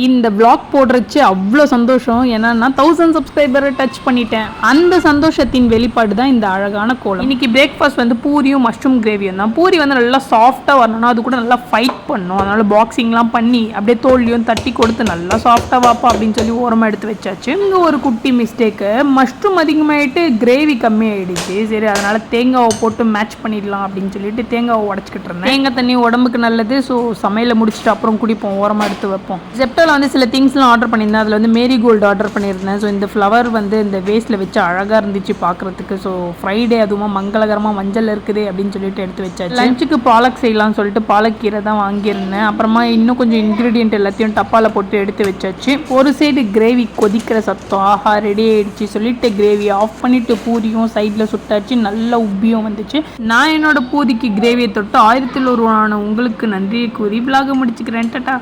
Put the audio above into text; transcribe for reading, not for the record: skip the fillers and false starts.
இந்த vlog போடுறச்சு அவ்வளோ சந்தோஷம். ஏன்னா நான் 1000 சப்ஸ்கிரைபரை டச் பண்ணிட்டேன். அந்த சந்தோஷத்தின் வெளிப்பாடு தான் இந்த அழகான கோலம். இன்னைக்கு பிரேக்ஃபாஸ்ட் வந்து பூரியும் மஷ்ரூம் கிரேவியும் தான். பூரி வந்து நல்லா சாஃப்டாக வரணும்னா அது கூட நல்லா ஃபைட் பண்ணும். அதனால பாக்ஸிங்லாம் பண்ணி அப்படியே தோல்லையும் தட்டி கொடுத்து நல்லா சாஃப்டாக வாப்பா அப்படின்னு சொல்லி ஓரமாக எடுத்து வச்சாச்சு. இங்கே ஒரு குட்டி மிஸ்டேக்கு, மஷ்ரூம் அதிகமாகிட்டு கிரேவி கம்மியாயிடுச்சு. சரி அதனால தேங்காவை போட்டு மேட்ச் பண்ணிடலாம் அப்படின்னு சொல்லிட்டு தேங்காவை உடச்சிக்கிட்டு இருந்தேன். தேங்காய் தண்ணி உடம்புக்கு நல்லது. ஸோ சமையலை முடிச்சுட்டு அப்புறம் குடிப்போம், ஓரமாக எடுத்து வைப்போம். ஜெப்டோவில் வந்து சில திங்ஸ்லாம் ஆர்டர் பண்ணியிருந்தேன். அதில் வந்து மேரி கோல்டு ஆர்டர் பண்ணியிருந்தேன். ஸோ இந்த ஃப்ளவர் வந்து இந்த வேஸ்ட்டில் வச்சு அழகாக இருந்துச்சு பார்க்குறதுக்கு. ஸோ ஃப்ரைடே அதுவும் மங்களகரமாக மஞ்சள் இருக்குது அப்படின்னு சொல்லிட்டு எடுத்து வச்சாச்சு. லஞ்சுக்கு பாலக் செய்யலாம்னு சொல்லிட்டு பாலக்கீரை தான் வாங்கியிருந்தேன். அப்புறமா இன்னும் கொஞ்சம் இன்க்ரீடியன்ட் எல்லாத்தையும் டப்பாவில் போட்டு எடுத்து வச்சாச்சு. ஒரு சைடு கிரேவி கொதிக்கிற சத்தம், ஆஹா ரெடி ஆகிடுச்சு சொல்லிட்டு கிரேவி ஆஃப் பண்ணிவிட்டு பூரியும் சைடில் சுட்டாச்சு. நல்லா உப்பியும் வந்துச்சு. நான் என்னோட பூரிக்கு கிரேவியை தொட்டு 1001 உங்களுக்கு நன்றியை கூறி விலாக முடிச்சுக்கிறேன். டாடா.